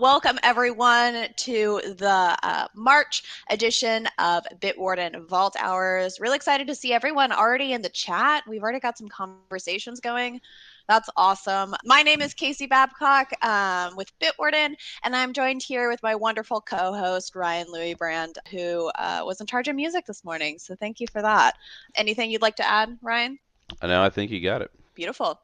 Welcome, everyone, to the March edition of Bitwarden Vault Hours. Really excited to see everyone already in the chat. We've already got some conversations going. That's awesome. My name is Casey Babcock with Bitwarden, and I'm joined here with my wonderful co-host, Ryan Louis Brand, who was in charge of music this morning. So thank you for that. Anything you'd like to add, Ryan? I think you got it. Beautiful.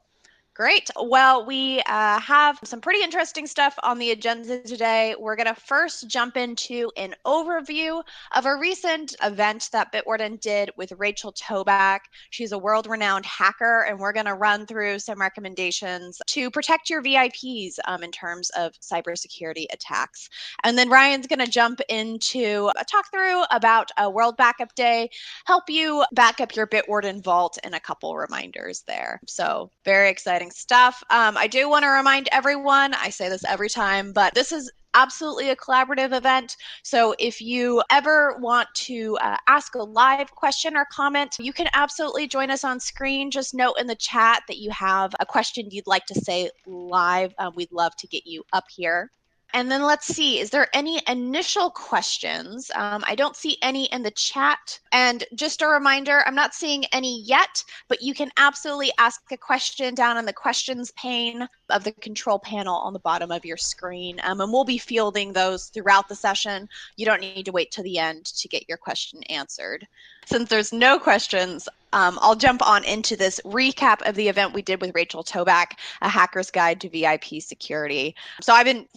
Great. Well, we have some pretty interesting stuff on the agenda today. We're going to first jump into an overview of a recent event that Bitwarden did with Rachel Toback. She's a world-renowned hacker, and we're going to run through some recommendations to protect your VIPs in terms of cybersecurity attacks. And then Ryan's going to jump into a talk through about a World Backup Day, help you back up your Bitwarden vault, and a couple reminders there. So very exciting stuff. I do want to remind everyone, I say this every time, but this is absolutely a collaborative event. So if you ever want to ask a live question or comment, you can absolutely join us on screen. Just note in the chat that you have a question you'd like to say live. We'd love to get you up here. And then let's see, is there any initial questions? I don't see any in the chat. And just a reminder, I'm not seeing any yet, but you can absolutely ask a question down in the questions pane of the control panel on the bottom of your screen. And we'll be fielding those throughout the session. You don't need to wait to the end to get your question answered. Since there's no questions, I'll jump on into this recap of the event we did with Rachel Toback, A Hacker's Guide to VIP Security. So I've been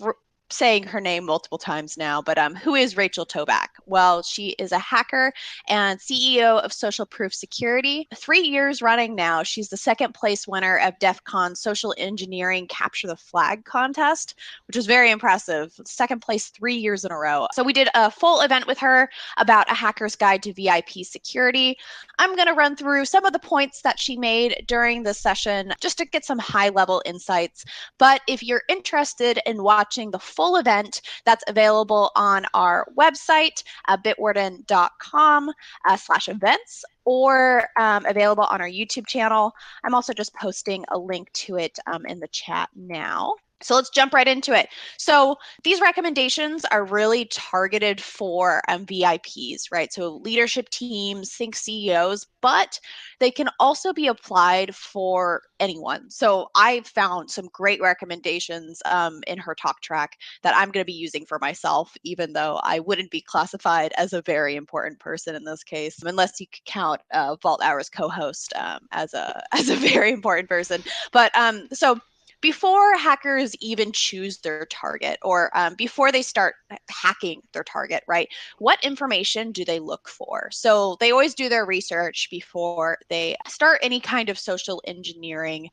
saying her name multiple times now, but who is Rachel Toback? Well, she is a hacker and CEO of Social Proof Security. 3 years running now, she's the second place winner of DEF CON's Social Engineering Capture the Flag contest, which was very impressive. Second place 3 years in a row. So we did a full event with her about A Hacker's Guide to VIP Security. I'm going to run through some of the points that she made during this session just to get some high-level insights. But if you're interested in watching the full event, that's available on our website, bitwarden.com/events, or available on our YouTube channel. I'm also just posting a link to it in the chat now. So let's jump right into it. So these recommendations are really targeted for VIPs, right? So leadership teams, think CEOs, but they can also be applied for anyone. So I found some great recommendations in her talk track that I'm going to be using for myself, even though I wouldn't be classified as a very important person in this case, unless you could count Vault Hours co-host as a very important person. But so before hackers even choose their target, or before they start hacking their target, right? What information do they look for? So they always do their research before they start any kind of social engineering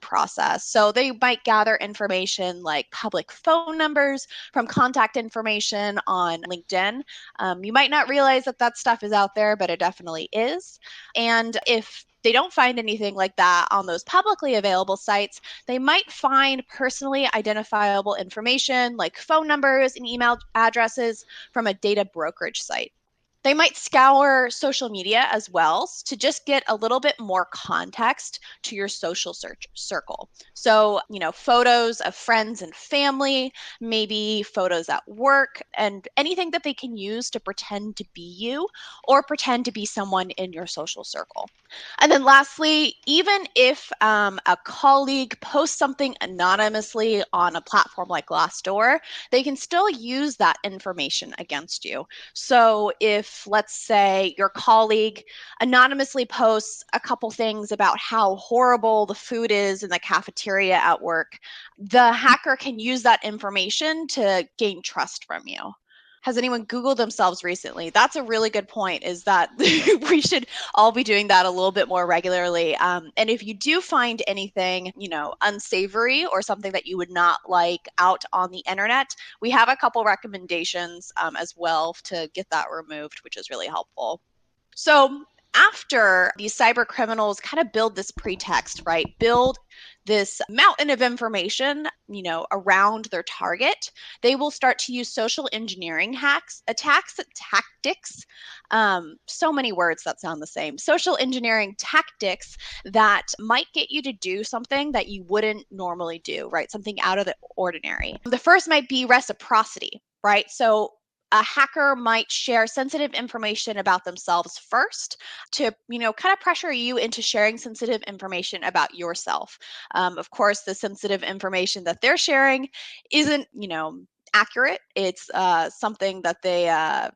process. So they might gather information like public phone numbers from contact information on LinkedIn. You might not realize that that stuff is out there, but it definitely is. And if they don't find anything like that on those publicly available sites, they might find personally identifiable information like phone numbers and email addresses from a data brokerage site. They might scour social media as well to just get a little bit more context to your social search circle. So, photos of friends and family, maybe photos at work, and anything that they can use to pretend to be you or pretend to be someone in your social circle. And then lastly, even if a colleague posts something anonymously on a platform like Glassdoor, they can still use that information against you. So if, let's say, your colleague anonymously posts a couple things about how horrible the food is in the cafeteria at work, the hacker can use that information to gain trust from you. Has anyone Googled themselves recently? That's a really good point, is that we should all be doing that a little bit more regularly. And if you do find anything, unsavory or something that you would not like out on the internet, we have a couple recommendations as well to get that removed, which is really helpful. So After these cyber criminals kind of build this pretext, right? Build this mountain of information, around their target, they will start to use social engineering attacks, tactics. So many words that sound the same. Social engineering tactics that might get you to do something that you wouldn't normally do, right? Something out of the ordinary. The first might be reciprocity, right? So a hacker might share sensitive information about themselves first to, kind of pressure you into sharing sensitive information about yourself. Of course, the sensitive information that they're sharing isn't, accurate. It's something that they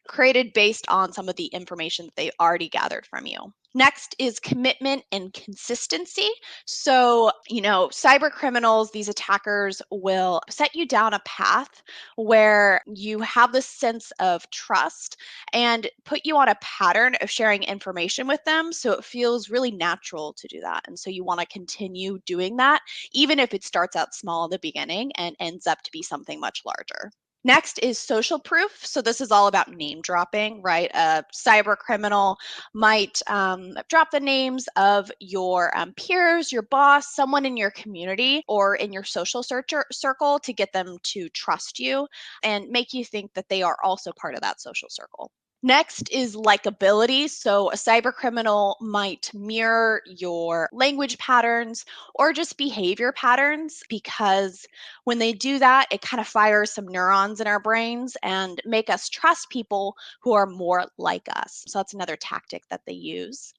created based on some of the information that they already gathered from you. Next is commitment and consistency. So, cyber criminals, these attackers will set you down a path where you have this sense of trust and put you on a pattern of sharing information with them. So it feels really natural to do that. And so you want to continue doing that, even if it starts out small in the beginning and ends up to be something much larger. Next is social proof. So this is all about name dropping, right? A cyber criminal might drop the names of your peers, your boss, someone in your community or in your social circle to get them to trust you and make you think that they are also part of that social circle. Next is likability. So a cyber criminal might mirror your language patterns or just behavior patterns because when they do that, it kind of fires some neurons in our brains and make us trust people who are more like us. So that's another tactic that they use.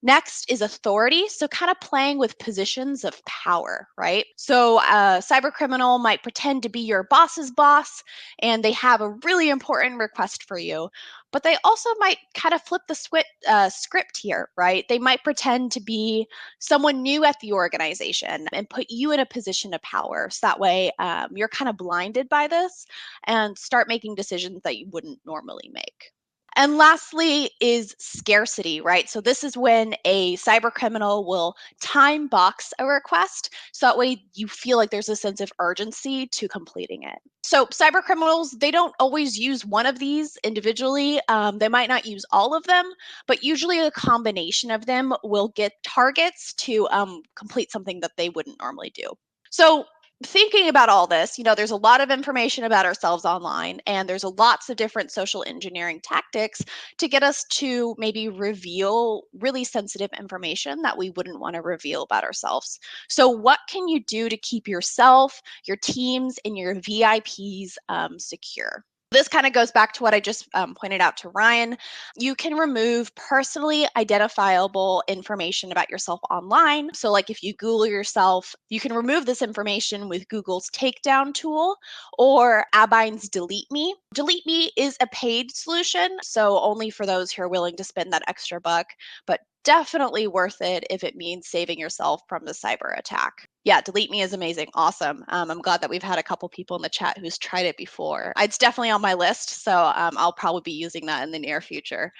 Next is authority. So, kind of playing with positions of power, right? So, a cyber criminal might pretend to be your boss's boss and they have a really important request for you. But they also might kind of flip the script here, right? They might pretend to be someone new at the organization and put you in a position of power. So that way you're kind of blinded by this and start making decisions that you wouldn't normally make. And lastly is scarcity, right? So this is when a cyber criminal will time box a request. So that way you feel like there's a sense of urgency to completing it. So cyber criminals, they don't always use one of these individually. They might not use all of them, but usually a combination of them will get targets to complete something that they wouldn't normally do. So thinking about all this, there's a lot of information about ourselves online, and there's lots of different social engineering tactics to get us to maybe reveal really sensitive information that we wouldn't want to reveal about ourselves. So, what can you do to keep yourself, your teams, and your VIPs secure? This kind of goes back to what I just pointed out to Ryan. You can remove personally identifiable information about yourself online. So, like if you Google yourself, you can remove this information with Google's takedown tool or Abine's Delete Me. Delete Me is a paid solution, so only for those who are willing to spend that extra buck, but definitely worth it if it means saving yourself from the cyber attack. Yeah, Delete Me is amazing. Awesome. I'm glad that we've had a couple people in the chat who's tried it before. It's definitely on my list, so I'll probably be using that in the near future.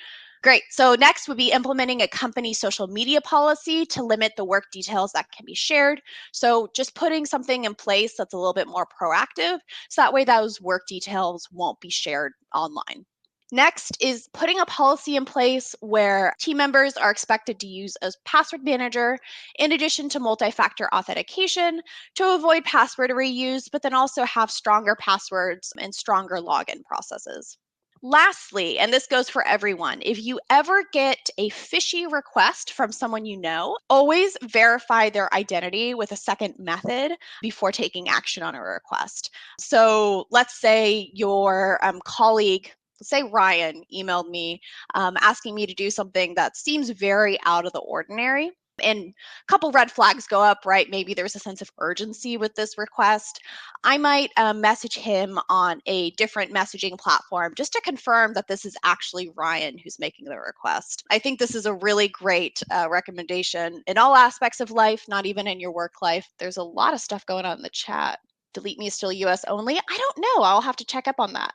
Great. So next would be implementing a company social media policy to limit the work details that can be shared. So just putting something in place that's a little bit more proactive, so that way those work details won't be shared online. Next is putting a policy in place where team members are expected to use a password manager in addition to multi-factor authentication to avoid password reuse, but then also have stronger passwords and stronger login processes. Lastly, and this goes for everyone, if you ever get a fishy request from someone you know, always verify their identity with a second method before taking action on a request. So let's say your colleague, let's say Ryan, emailed me asking me to do something that seems very out of the ordinary. And a couple red flags go up, right? Maybe there's a sense of urgency with this request. I might message him on a different messaging platform just to confirm that this is actually Ryan who's making the request. I think this is a really great recommendation in all aspects of life, not even in your work life. There's a lot of stuff going on in the chat. Delete Me is still US only? I don't know. I'll have to check up on that.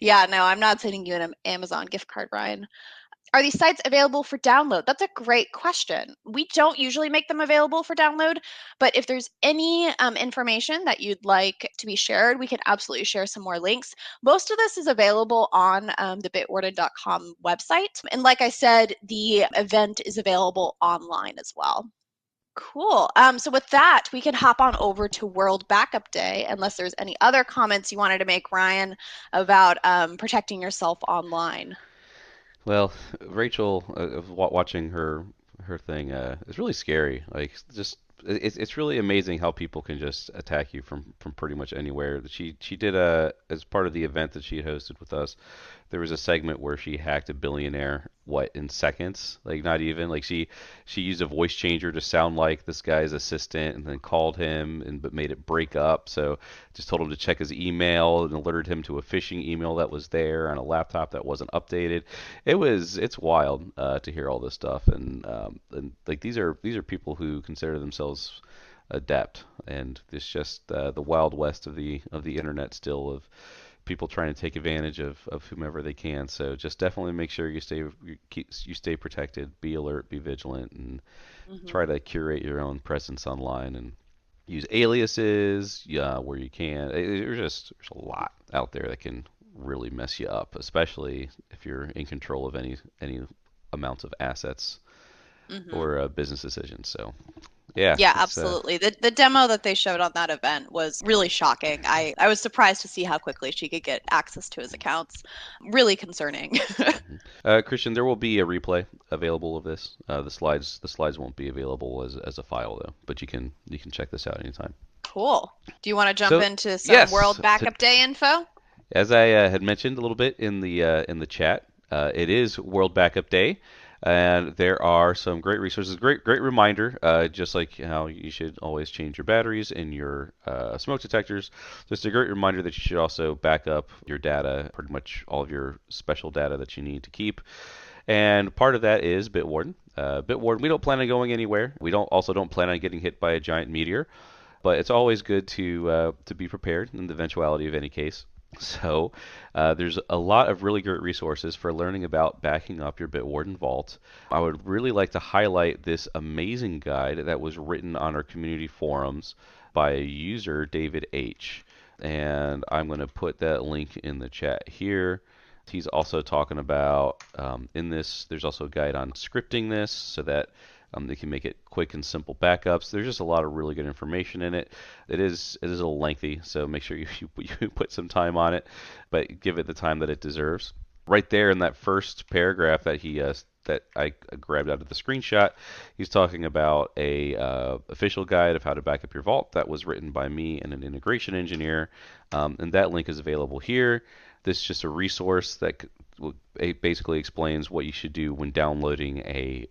Yeah, no, I'm not sending you an Amazon gift card, Ryan. Are these sites available for download? That's a great question. We don't usually make them available for download, but if there's any information that you'd like to be shared, we can absolutely share some more links. Most of this is available on the bitwarden.com website. And like I said, the event is available online as well. Cool. So with that, we can hop on over to World Backup Day, unless there's any other comments you wanted to make, Ryan, about protecting yourself online. Well, Rachel, watching her thing is really scary. Like, just it's really amazing how people can just attack you from pretty much anywhere. She did a as part of the event that she had hosted with us. There was a segment where she hacked a billionaire, what, in seconds? Like, not even. Like, she used a voice changer to sound like this guy's assistant, and then called him and but made it break up. So just told him to check his email and alerted him to a phishing email that was there on a laptop that wasn't updated. It's wild to hear all this stuff, and like these are people who consider themselves adept, and it's just the wild west of the internet still, of people trying to take advantage of whomever they can. So just definitely make sure you stay protected, be alert, be vigilant, and Hmm. try to curate your own presence online and use aliases, yeah, where you can. There's a lot out there that can really mess you up, especially if you're in control of any amount of assets Hmm. or business decisions. So yeah, Yeah, it's absolutely. The demo that they showed on that event was really shocking. I was surprised to see how quickly she could get access to his accounts. Really concerning. Christian. There will be a replay available of this. The slides won't be available as a file though, but you can check this out anytime. Cool. Do you want to jump So into some yes, World Backup Day info? as I had mentioned a little bit in the chat, it is World Backup Day, and there are some great resources. Great reminder, just like how you should always change your batteries in your smoke detectors. Just a great reminder that you should also back up your data, pretty much all of your special data that you need to keep. And part of that is Bitwarden. Bitwarden, we don't plan on going anywhere. We don't plan on getting hit by a giant meteor, but it's always good to be prepared in the eventuality of any case. So there's a lot of really great resources for learning about backing up your Bitwarden vault. I would really like to highlight this amazing guide that was written on our community forums by a user, David H. And I'm going to put that link in the chat here. He's also talking about in this, there's also a guide on scripting this so that they can make it quick and simple backups. There's just a lot of really good information in it. It is a little lengthy, so make sure you put some time on it, but give it the time that it deserves. Right there in that first paragraph that I grabbed out of the screenshot, he's talking about a official guide of how to back up your vault that was written by me and an integration engineer, and that link is available here. This is just a resource that it basically explains what you should do when downloading a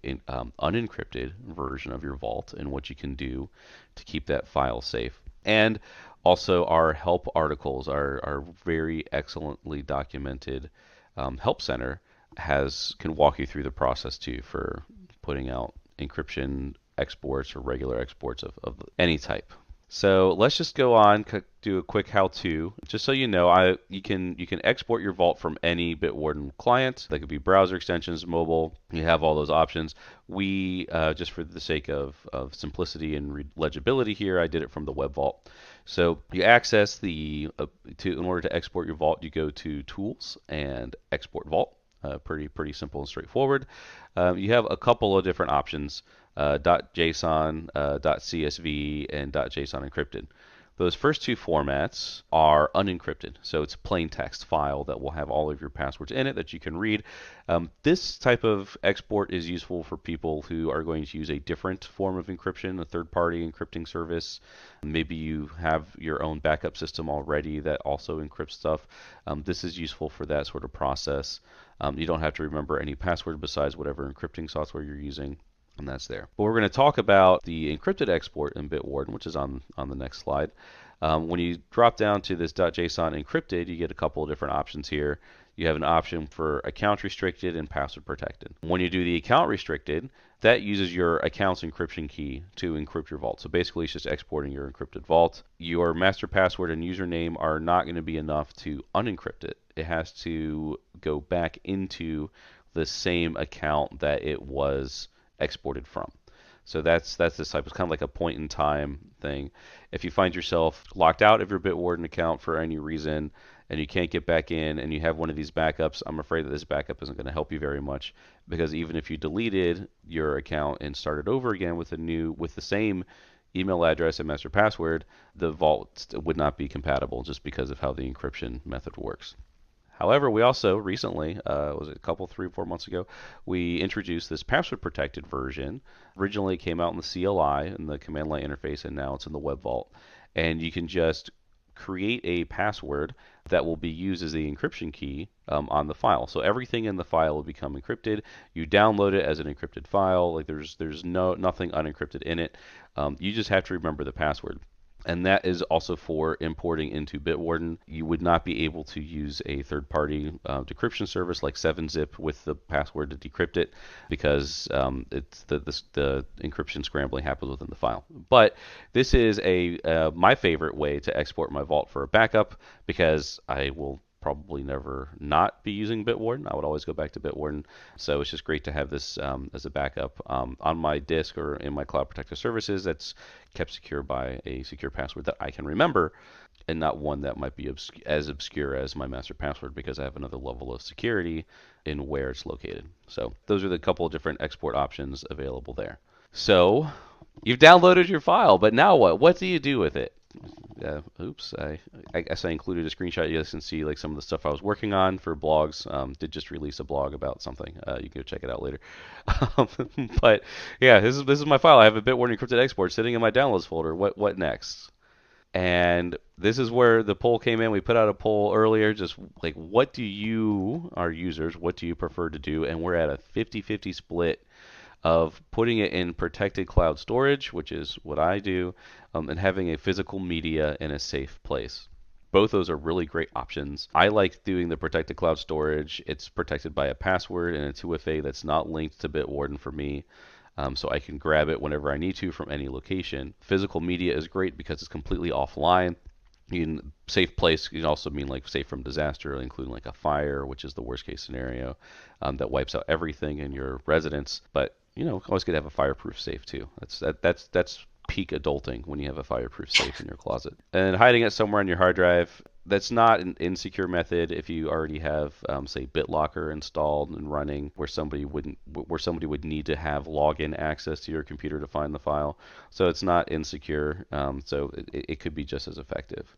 unencrypted version of your vault and what you can do to keep that file safe. And also, our help articles are very excellently documented. Help Center can walk you through the process too for putting out encryption exports or regular exports of any type. So let's just go on, do a quick how-to. Just so you know, you can export your vault from any Bitwarden client. That could be browser extensions, mobile. You have all those options. We just for the sake of simplicity and legibility here, I did it from the web vault. So you access in order to export your vault, you go to Tools and Export Vault. Pretty simple and straightforward. You have a couple of different options: .json, .csv, and .json encrypted. Those first two formats are unencrypted, so it's a plain text file that will have all of your passwords in it that you can read. This type of export is useful for people who are going to use a different form of encryption, a third-party encrypting service. Maybe you have your own backup system already that also encrypts stuff. This is useful for that sort of process. You don't have to remember any password besides whatever encrypting software you're using, and that's there. But we're going to talk about the encrypted export in Bitwarden, which is on the next slide. When you drop down to this .json encrypted, you get a couple of different options here. You have an option for account restricted and password protected. When you do the account restricted, that uses your account's encryption key to encrypt your vault. So basically, it's just exporting your encrypted vault. Your master password and username are not going to be enough to unencrypt it. It has to go back into the same account that it was exported from. So that's this type. It's kind of like a point in time thing. If you find yourself locked out of your Bitwarden account for any reason and you can't get back in and you have one of these backups, I'm afraid that this backup isn't going to help you very much because even if you deleted your account and started over again with the same email address and master password, the vault would not be compatible just because of how the encryption method works. However, we also recently, was it a couple, 3, 4 months ago, we introduced this password protected version. Originally, it came out in the CLI in the command line interface, and now it's in the Web Vault. And you can just create a password that will be used as the encryption key on the file. So everything in the file will become encrypted. You download it as an encrypted file. Like there's nothing unencrypted in it. You just have to remember the password. And that is also for importing into Bitwarden. You would not be able to use a third-party decryption service like 7-Zip with the password to decrypt it because it's the encryption scrambling happens within the file. But this is my favorite way to export my vault for a backup because I will probably never not be using Bitwarden. I would always go back to Bitwarden. So it's just great to have this as a backup on my disk or in my cloud protected services that's kept secure by a secure password that I can remember and not one that might be as obscure as my master password because I have another level of security in where it's located. So those are the couple of different export options available there. So you've downloaded your file, but now what? What do you do with it? Oops, I guess I included a screenshot. You guys can see like some of the stuff I was working on for blogs. Did just release a blog about something. You can go check it out later. Um, but yeah, this is my file. I have a Bitwarden encrypted export sitting in my downloads folder. What next? And this is where the poll came in. We put out a poll earlier, just like what do you, our users, what do you prefer to do? And we're at a 50-50 split of putting it in protected cloud storage, which is what I do, and having a physical media in a safe place. Both those are really great options. I like doing the protected cloud storage. It's protected by a password and a 2FA that's not linked to Bitwarden for me. So I can grab it whenever I need to from any location. Physical media is great because it's completely offline. You can safe place can also mean like safe from disaster, including like a fire, which is the worst case scenario that wipes out everything in your residence. But always good to have a fireproof safe too. That's peak adulting when you have a fireproof safe in your closet. And hiding it somewhere on your hard drive, that's not an insecure method if you already have, say, BitLocker installed and running, where somebody would need to have login access to your computer to find the file. So it's not insecure. So it could be just as effective.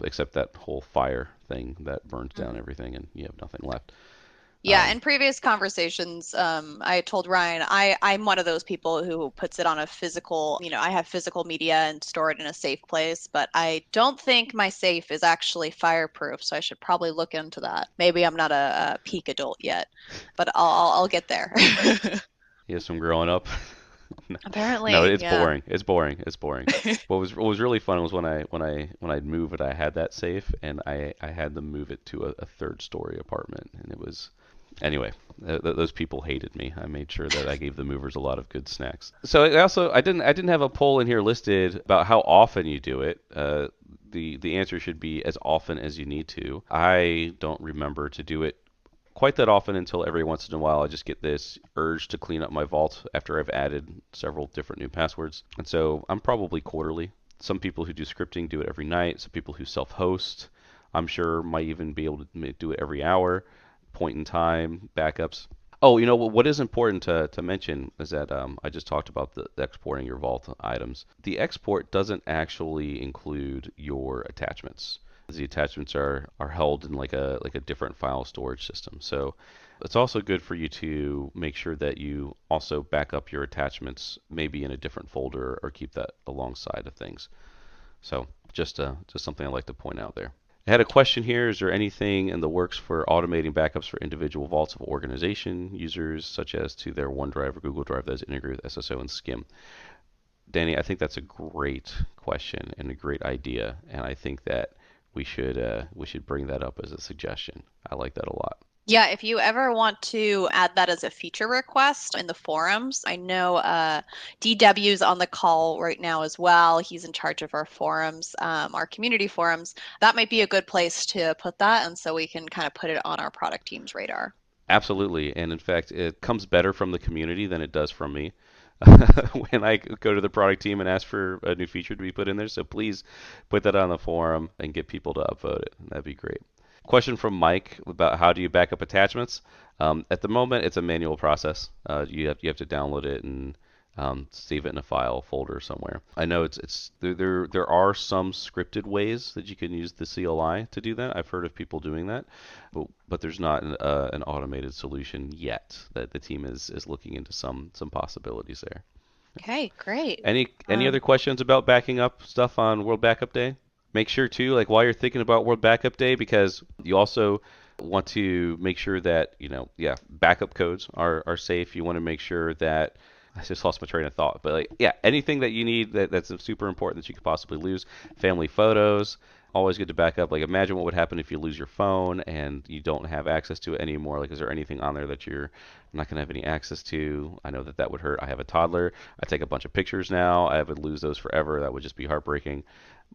Except that whole fire thing that burns down Mhm. everything and you have nothing left. Yeah, in previous conversations, I told Ryan I'm one of those people who puts it on a physical, I have physical media and store it in a safe place, but I don't think my safe is actually fireproof, so I should probably look into that. Maybe I'm not a peak adult yet, but I'll get there. You have some growing up. No, Apparently, it's yeah. boring. It's boring. It's boring. What was really fun was when I'd move it, I had that safe and I had them move it to a third story apartment, and it was anyway. Those people hated me. I made sure that I gave the movers a lot of good snacks. So I didn't have a poll in here listed about how often you do it. The answer should be as often as you need to. I don't remember to do it quite that often until every once in a while I just get this urge to clean up my vault after I've added several different new passwords. And so I'm probably quarterly. Some people who do scripting do it every night. Some people who self-host, I'm sure, might even be able to do it every hour, point in time, backups. Oh, what is important to mention is that I just talked about the exporting your vault items. The export doesn't actually include your attachments. The attachments are held in like a different file storage system. So it's also good for you to make sure that you also back up your attachments maybe in a different folder or keep that alongside of things. So just something I'd like to point out there. I had a question here. Is there anything in the works for automating backups for individual vaults of organization users, such as to their OneDrive or Google Drive that is integrated with SSO and SCIM? Danny, I think that's a great question and a great idea, and I think that we should bring that up as a suggestion. I like that a lot. Yeah, if you ever want to add that as a feature request in the forums, I know DW's on the call right now as well. He's in charge of our forums, our community forums. That might be a good place to put that, and so we can kind of put it on our product team's radar. Absolutely, and in fact, it comes better from the community than it does from me. When I go to the product team and ask for a new feature to be put in there. So please put that on the forum and get people to upvote it. That'd be great. Question from Mike about how do you back up attachments? At the moment, it's a manual process. You have to download it and save it in a file folder somewhere. I know it's there are some scripted ways that you can use the CLI to do that. I've heard of people doing that, but there's not an automated solution yet. That the team is looking into some possibilities there. Okay, great. Any other questions about backing up stuff on World Backup Day? Make sure too, like while you're thinking about World Backup Day, because you also want to make sure that, yeah, backup codes are safe. You want to make sure that I just lost my train of thought, but like, yeah, anything that you need that's super important that you could possibly lose. Family photos, always good to back up. Like, imagine what would happen if you lose your phone and you don't have access to it anymore. Like, is there anything on there that you're not going to have any access to? I know that that would hurt. I have a toddler. I take a bunch of pictures now. I would lose those forever. That would just be heartbreaking.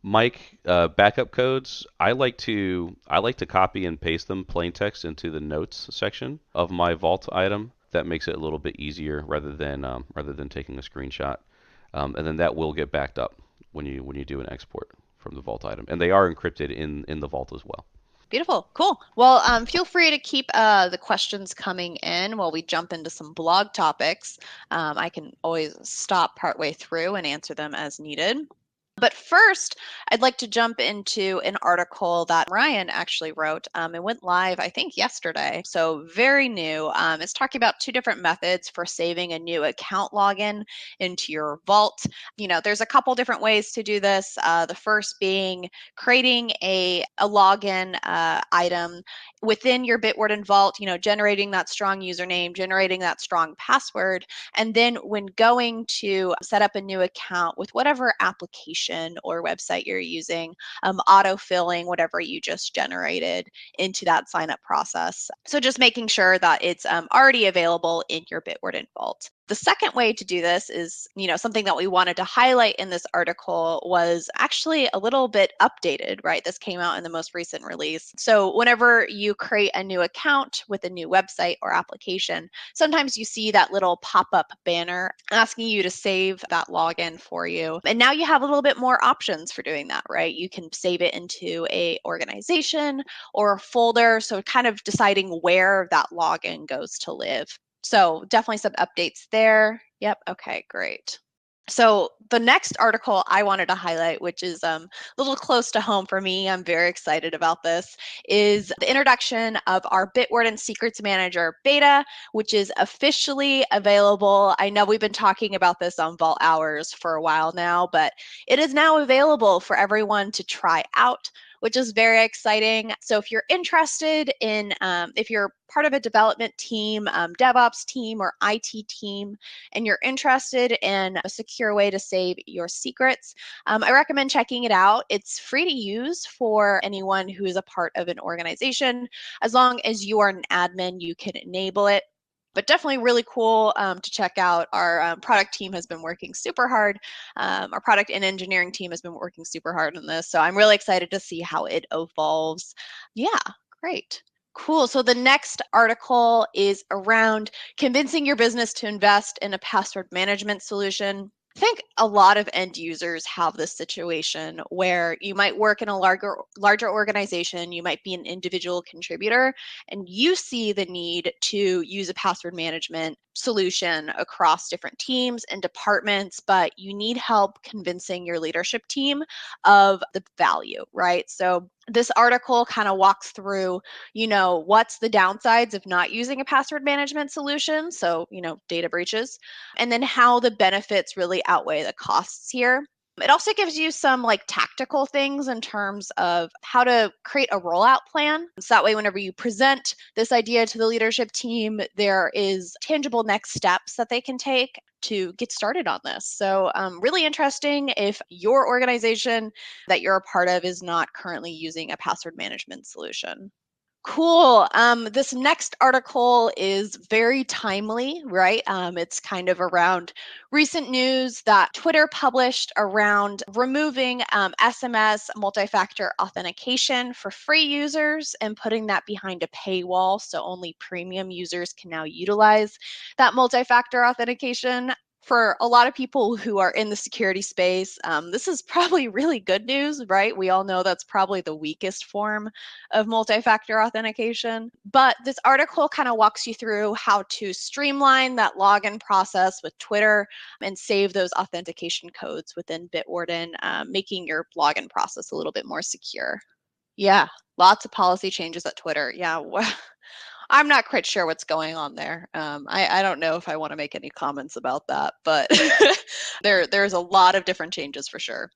Mike, backup codes. I like to copy and paste them plain text into the notes section of my Vault item. That makes it a little bit easier rather than taking a screenshot, and then that will get backed up when you do an export from the Vault item, and they are encrypted in the Vault as well. Beautiful. Cool. Well, feel free to keep the questions coming in while we jump into some blog topics. I can always stop partway through and answer them as needed. But first, I'd like to jump into an article that Ryan actually wrote. It went live, I think, yesterday, so very new. It's talking about two different methods for saving a new account login into your vault. There's a couple different ways to do this. The first being creating a login item within your Bitwarden vault, generating that strong username, generating that strong password, and then when going to set up a new account with whatever application or website you're using, auto-filling whatever you just generated into that sign-up process. So just making sure that it's already available in your Bitwarden vault. The second way to do this is, something that we wanted to highlight in this article was actually a little bit updated, right? This came out in the most recent release. So whenever you create a new account with a new website or application, sometimes you see that little pop-up banner asking you to save that login for you. And now you have a little bit more options for doing that, right? You can save it into a organization or a folder. So kind of deciding where that login goes to live. So definitely some updates there. Yep. Okay, great. So the next article I wanted to highlight, which is a little close to home for me, I'm very excited about this, is the introduction of our Bitwarden Secrets Manager beta, which is officially available. I know we've been talking about this on Vault Hours for a while now, but it is now available for everyone to try out, which is very exciting. So if you're interested in, if you're part of a development team, DevOps team, or IT team, and you're interested in a secure way to save your secrets, I recommend checking it out. It's free to use for anyone who is a part of an organization. As long as you are an admin, you can enable it. But definitely really cool to check out. Our product team has been working super hard. Our product and engineering team has been working super hard on this. So I'm really excited to see how it evolves. Yeah, great. Cool. So the next article is around convincing your business to invest in a password management solution. I think a lot of end users have this situation where you might work in a larger organization, you might be an individual contributor, and you see the need to use a password management solution across different teams and departments, but you need help convincing your leadership team of the value, right? So this article kind of walks through, what's the downsides of not using a password management solution? So, data breaches, and then how the benefits really outweigh the costs here. It also gives you some tactical things in terms of how to create a rollout plan. So that way, whenever you present this idea to the leadership team, there is tangible next steps that they can take to get started on this. So really interesting if your organization that you're a part of is not currently using a password management solution. Cool. This next article is very timely, right? It's kind of around recent news that Twitter published around removing SMS multi-factor authentication for free users and putting that behind a paywall, so only premium users can now utilize that multi-factor authentication. For a lot of people who are in the security space, this is probably really good news, right? We all know that's probably the weakest form of multi-factor authentication. But this article kind of walks you through how to streamline that login process with Twitter and save those authentication codes within Bitwarden, making your login process a little bit more secure. Yeah, lots of policy changes at Twitter. Yeah, I'm not quite sure what's going on there. I don't know if I want to make any comments about that, but there's a lot of different changes for sure.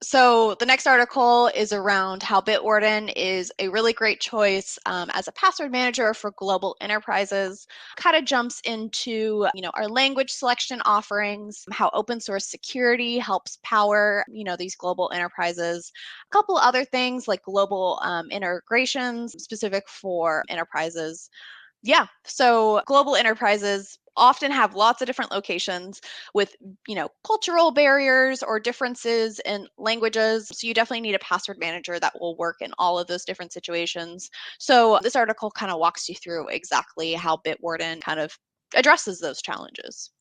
So the next article is around how Bitwarden is a really great choice as a password manager for global enterprises. Kind of jumps into our language selection offerings, how open source security helps power these global enterprises. A couple other things like global integrations specific for enterprises. Yeah. So global enterprises often have lots of different locations with, cultural barriers or differences in languages. So you definitely need a password manager that will work in all of those different situations. So this article kind of walks you through exactly how Bitwarden kind of addresses those challenges.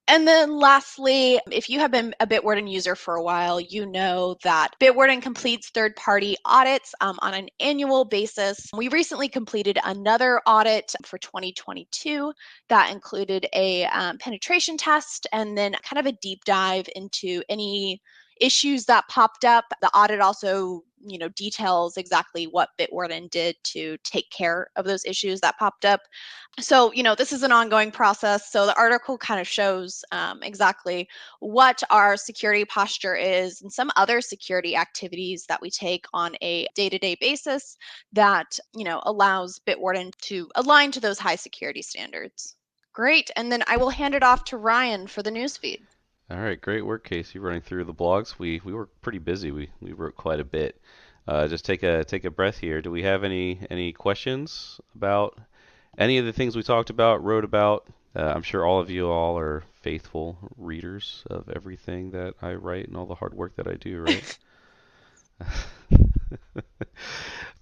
And then lastly, if you have been a Bitwarden user for a while, you know that Bitwarden completes third-party audits on an annual basis. We recently completed another audit for 2022 that included a penetration test and then kind of a deep dive into any issues that popped up. The audit also details exactly what Bitwarden did to take care of those issues that popped up. So this is an ongoing process, so the article kind of shows exactly what our security posture is and some other security activities that we take on a day-to-day basis that allows Bitwarden to align to those high security standards. Great, and then I will hand it off to Ryan for the newsfeed. All right, great work, Casey, running through the blogs. We were pretty busy. We wrote quite a bit. Just take a breath here. Do we have any questions about any of the things we talked about, wrote about? I'm sure all of you all are faithful readers of everything that I write and all the hard work that I do, right?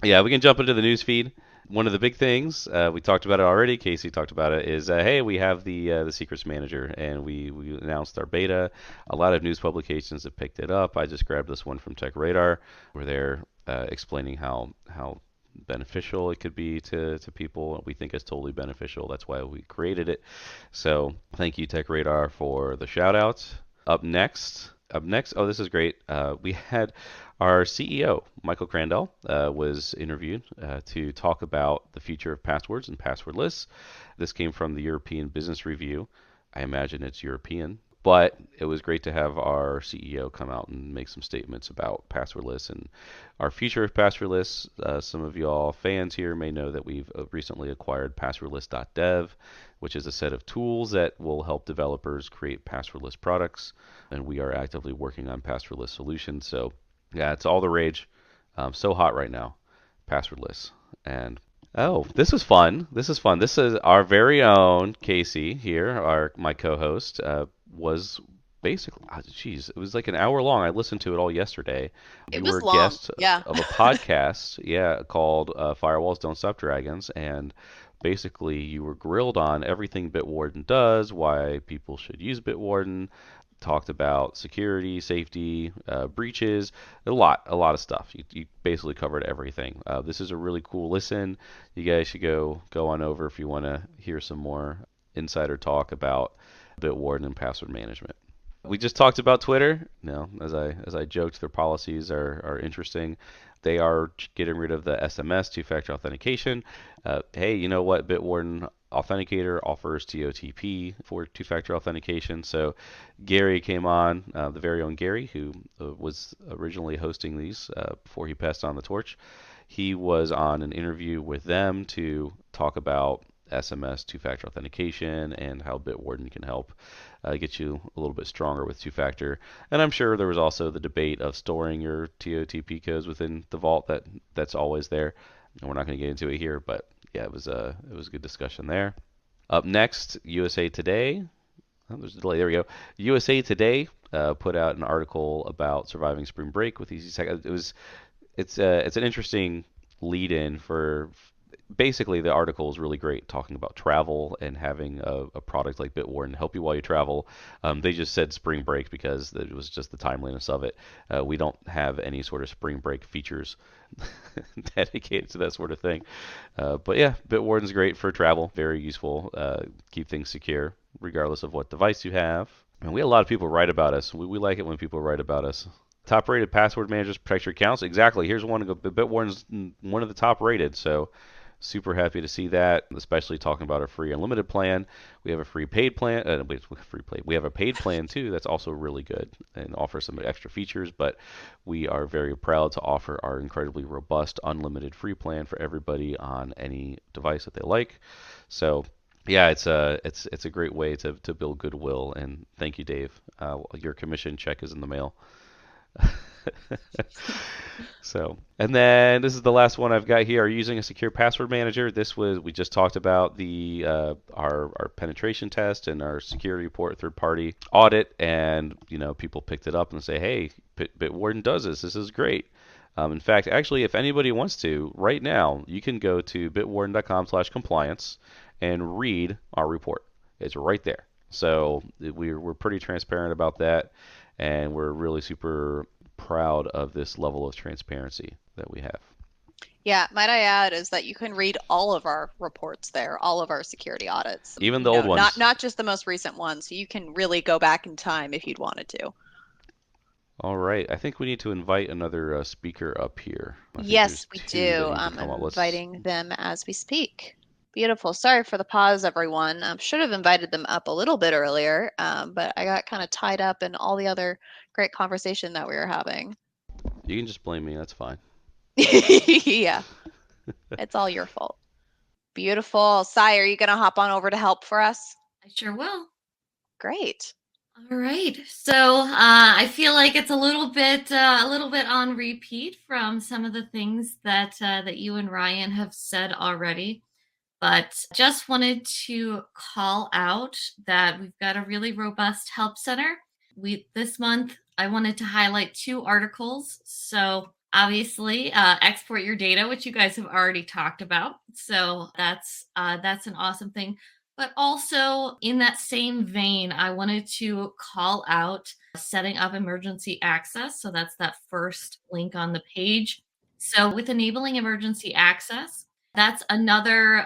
Yeah, we can jump into the news feed. One of the big things we talked about it already. Casey talked about it. Is hey, we have the secrets manager, and we announced our beta. A lot of news publications have picked it up. I just grabbed this one from Tech Radar, where they're explaining how beneficial it could be to people. We think it's totally beneficial. That's why we created it. So thank you, Tech Radar, for the shout outs. Up next, oh, this is great. We had our CEO, Michael Crandell, was interviewed to talk about the future of passwords and passwordless. This came from the European Business Review. I imagine it's European, but it was great to have our CEO come out and make some statements about passwordless and our future of passwordless. Some of y'all fans here may know that we've recently acquired passwordless.dev, which is a set of tools that will help developers create passwordless products, and we are actively working on passwordless solutions. So yeah, it's all the rage. So hot right now, passwordless. And oh, this was fun. This is fun. This is our very own Casey here, my co-host, was basically, geez, it was like an hour long. I listened to it all yesterday. It You was were a long. guest Yeah. of a podcast, yeah, called Firewalls Don't Stop Dragons, and basically you were grilled on everything Bitwarden does, why people should use Bitwarden, talked about security, safety, breaches, a lot of stuff. You basically covered everything. This is a really cool listen. You guys should go on over if you want to hear some more insider talk about Bitwarden and password management. We just talked about Twitter. No, as I joked, their policies are interesting. They are getting rid of the SMS two-factor authentication. Hey, you know what? Bitwarden Authenticator offers TOTP for two-factor authentication. So Gary came on, the very own Gary, who was originally hosting these before he passed on the torch. He was on an interview with them to talk about SMS two-factor authentication and how Bitwarden can help get you a little bit stronger with two-factor. And I'm sure there was also the debate of storing your TOTP codes within the vault. That's always there. And we're not going to get into it here, but yeah, it was a good discussion there. Up next, USA Today. Oh, there's a delay. There we go. USA Today put out an article about surviving spring break with Easy Sec. It's an interesting lead-in for basically the article is really great talking about travel and having a product like Bitwarden help you while you travel. They just said spring break because it was just the timeliness of it. We don't have any sort of spring break features dedicated to that sort of thing. But yeah, Bitwarden's great for travel, very useful. Keep things secure regardless of what device you have. And we had a lot of people write about us. We like it when people write about us. Top rated password managers protect your accounts. Exactly. Here's one. Bitwarden's one of the top rated. So super happy to see that, especially talking about our free unlimited plan. We have a free paid plan. We have a paid plan too. That's also really good and offers some extra features. But we are very proud to offer our incredibly robust unlimited free plan for everybody on any device that they like. So yeah, it's a great way to build goodwill. And thank you, Dave. Your commission check is in the mail. So, and then this is the last one I've got here. Are you using a secure password manager? We just talked about the our penetration test and our security report third party audit, and people picked it up and say, hey, Bitwarden does this. This is great. In fact, actually, if anybody wants to, right now, you can go to bitwarden.com/compliance and read our report. It's right there. So we're pretty transparent about that, and we're really super proud of this level of transparency that we have. Yeah, might I add is that you can read all of our reports there, all of our security audits, Even the old not ones. not just the most recent ones. So you can really go back in time if you'd wanted to. All right. I think we need to invite another speaker up here. I think Yes, there's we two that do. need to I'm come up. Let's. inviting them as we speak. Beautiful. Sorry for the pause, everyone. Should have invited them up a little bit earlier, but I got kind of tied up in all the other great conversation that we were having. You can just blame me. That's fine. Yeah, it's all your fault. Beautiful. Sai, are you going to hop on over to help for us? I sure will. Great. All right. So I feel like it's a little bit on repeat from some of the things that you and Ryan have said already. But just wanted to call out that we've got a really robust help center. This month I wanted to highlight two articles. So obviously, export your data, which you guys have already talked about. So that's an awesome thing. But also in that same vein, I wanted to call out setting up emergency access. So that's that first link on the page. So with enabling emergency access, that's another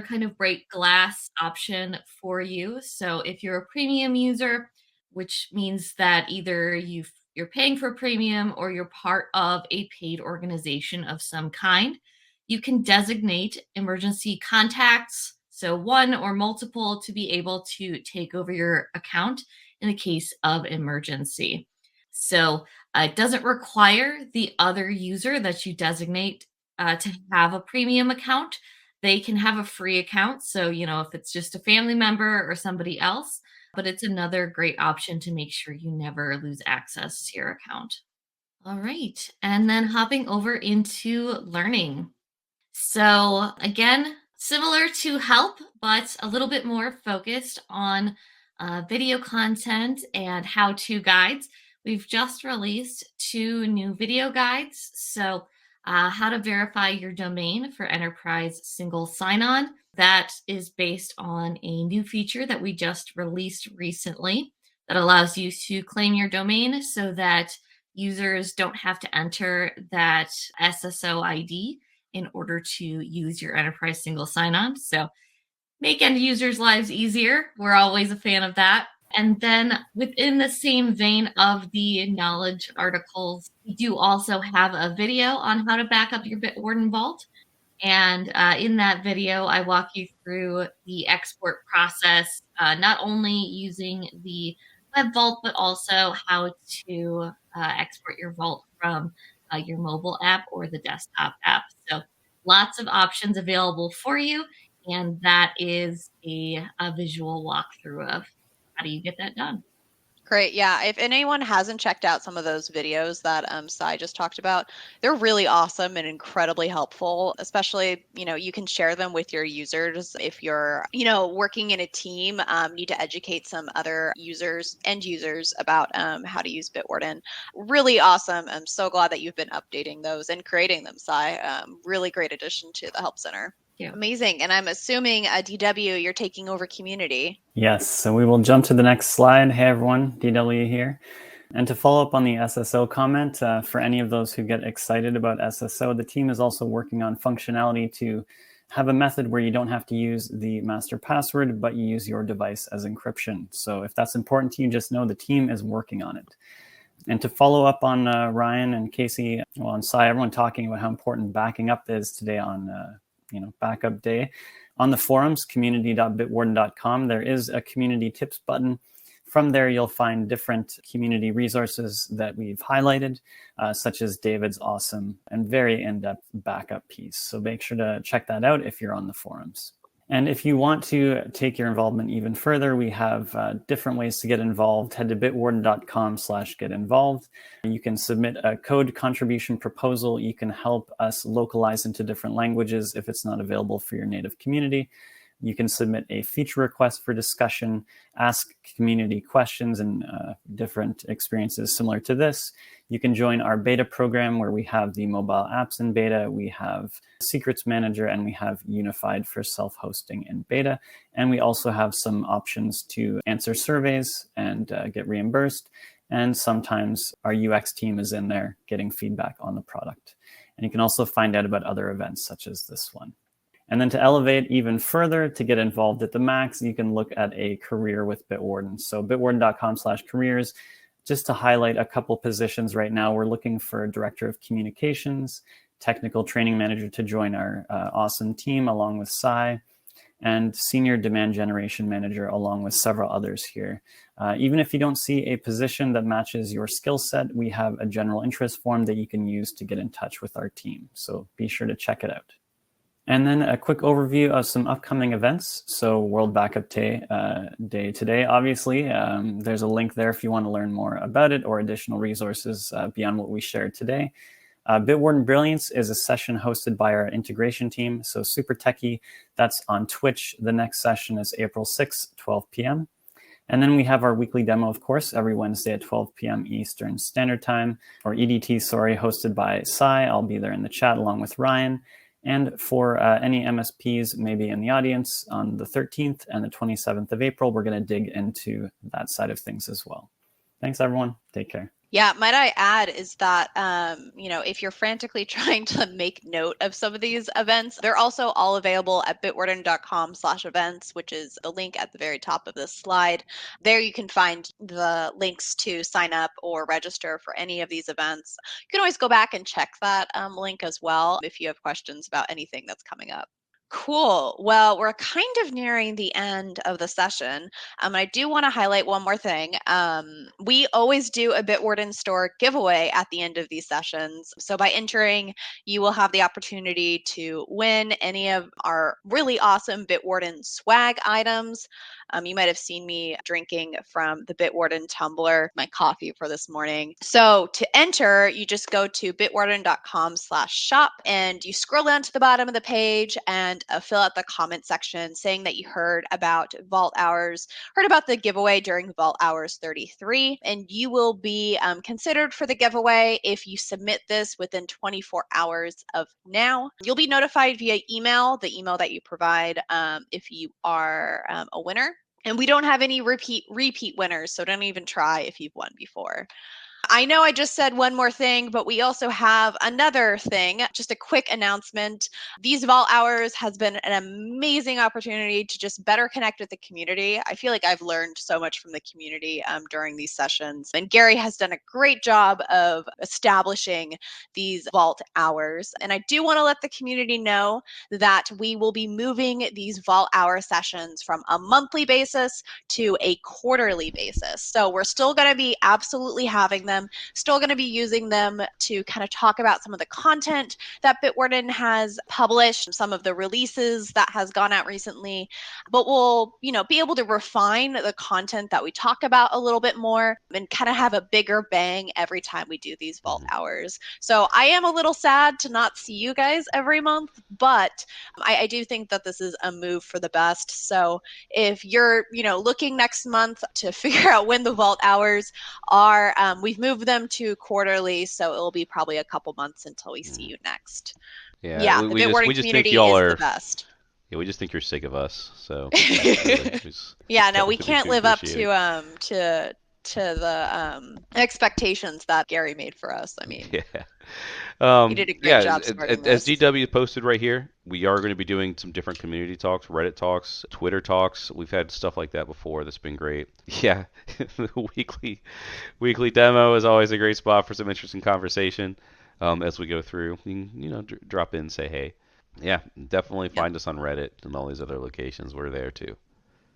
kind of break glass option for you. So if you're a premium user, which means that either you're paying for premium or you're part of a paid organization of some kind, you can designate emergency contacts, so one or multiple, to be able to take over your account in the case of emergency. So it doesn't require the other user that you designate to have a premium account. They can have a free account. So, if it's just a family member or somebody else, but it's another great option to make sure you never lose access to your account. All right. And then hopping over into learning. So, again, similar to help, but a little bit more focused on video content and how to guides. We've just released two new video guides. So, how to verify your domain for enterprise single sign on. That is based on a new feature that we just released recently that allows you to claim your domain so that users don't have to enter that SSO ID in order to use your enterprise single sign-on. So make end users' lives easier. We're always a fan of that. And then within the same vein of the knowledge articles, we do also have a video on how to back up your Bitwarden vault. And in that video, I walk you through the export process, not only using the web vault, but also how to export your vault from your mobile app or the desktop app. So lots of options available for you. And that is a visual walkthrough of how do you get that done. Great. Yeah. If anyone hasn't checked out some of those videos that Sai just talked about, they're really awesome and incredibly helpful. Especially, you can share them with your users if you're, working in a team, need to educate some other end users about how to use Bitwarden. Really awesome. I'm so glad that you've been updating those and creating them, Sai. Really great addition to the Help Center. Yeah. Amazing. And I'm assuming, DW, you're taking over community. Yes, so we will jump to the next slide. Hey everyone, DW here. And to follow up on the SSO comment, for any of those who get excited about SSO, the team is also working on functionality to have a method where you don't have to use the master password, but you use your device as encryption. So if that's important to you, just know the team is working on it. And to follow up on Ryan and Casey, well, and Sai, everyone talking about how important backing up is today on backup day. On the forums, community.bitwarden.com, there is a community tips button. From there, you'll find different community resources that we've highlighted, such as David's awesome and very in-depth backup piece. So make sure to check that out if you're on the forums. And if you want to take your involvement even further, we have different ways to get involved. Head to bitwarden.com/get-involved. You can submit a code contribution proposal. You can help us localize into different languages if it's not available for your native community. You can submit a feature request for discussion, ask community questions and different experiences similar to this. You can join our beta program where we have the mobile apps in beta, we have Secrets Manager, and we have Unified for self-hosting in beta. And we also have some options to answer surveys and get reimbursed. And sometimes our UX team is in there getting feedback on the product. And you can also find out about other events such as this one. And then to elevate even further, to get involved at the max, you can look at a career with Bitwarden. So bitwarden.com/careers, just to highlight a couple positions right now, we're looking for a director of communications, technical training manager to join our awesome team along with Sai, and senior demand generation manager along with several others here. Even if you don't see a position that matches your skill set, we have a general interest form that you can use to get in touch with our team. So be sure to check it out. And then a quick overview of some upcoming events. So World Backup Day today, obviously. There's a link there if you want to learn more about it or additional resources beyond what we shared today. Bitwarden Brilliance is a session hosted by our integration team. So super techie, that's on Twitch. The next session is April 6th, 12 p.m. And then we have our weekly demo, of course, every Wednesday at 12 p.m. Eastern Standard Time, or EDT, hosted by Sai. I'll be there in the chat along with Ryan. And for any MSPs maybe in the audience, on the 13th and the 27th of April, we're going to dig into that side of things as well. Thanks, everyone. Take care. Yeah, might I add is that, if you're frantically trying to make note of some of these events, they're also all available at bitwarden.com/events, which is the link at the very top of this slide. There you can find the links to sign up or register for any of these events. You can always go back and check that link as well if you have questions about anything that's coming up. Cool. Well, we're kind of nearing the end of the session. I do want to highlight one more thing. We always do a Bitwarden store giveaway at the end of these sessions. So by entering, you will have the opportunity to win any of our really awesome Bitwarden swag items. You might have seen me drinking from the Bitwarden tumbler, my coffee for this morning. So to enter, you just go to bitwarden.com/shop and you scroll down to the bottom of the page and fill out the comment section saying that you heard about Vault Hours, heard about the giveaway during Vault Hours 33, and you will be considered for the giveaway if you submit this within 24 hours of now. You'll be notified via email, the email that you provide if you are a winner. And we don't have any repeat winners, so don't even try if you've won before. I know I just said one more thing, but we also have another thing, just a quick announcement. These Vault Hours has been an amazing opportunity to just better connect with the community. I feel like I've learned so much from the community during these sessions. And Gary has done a great job of establishing these Vault Hours. And I do want to let the community know that we will be moving these Vault Hour sessions from a monthly basis to a quarterly basis. So we're still going to be absolutely having them them. Still going to be using them to kind of talk about some of the content that Bitwarden has published, some of the releases that has gone out recently, but we'll, be able to refine the content that we talk about a little bit more and kind of have a bigger bang every time we do these vault hours. So I am a little sad to not see you guys every month, but I do think that this is a move for the best. So if you're, looking next month to figure out when the vault hours are, we've moved them to quarterly, so it'll be probably a couple months until we see you next. Yeah, The we Bitwarden just think community y'all is are. the best. Yeah, we just think you're sick of us. So really, Yeah, no, we we can't do live up appreciate it. to the expectations that Gary made for us. I mean, Yeah. you did a great Yeah, job starting as this. GW posted right here, we are going to be doing some different community talks, Reddit talks, Twitter talks. We've had stuff like that before. That's been great. Yeah, the weekly demo is always a great spot for some interesting conversation as we go through. You can, drop in, say hey. Yeah, definitely find us on Reddit and all these other locations. We're there too.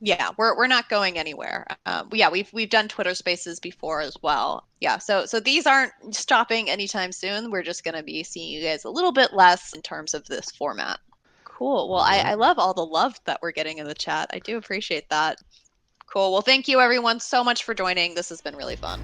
Yeah, we're not going anywhere. Yeah, we've done Twitter Spaces before as well. Yeah, so these aren't stopping anytime soon. We're just going to be seeing you guys a little bit less in terms of this format. Cool. Well, I love all the love that we're getting in the chat. I do appreciate that. Cool. Well, thank you everyone so much for joining. This has been really fun.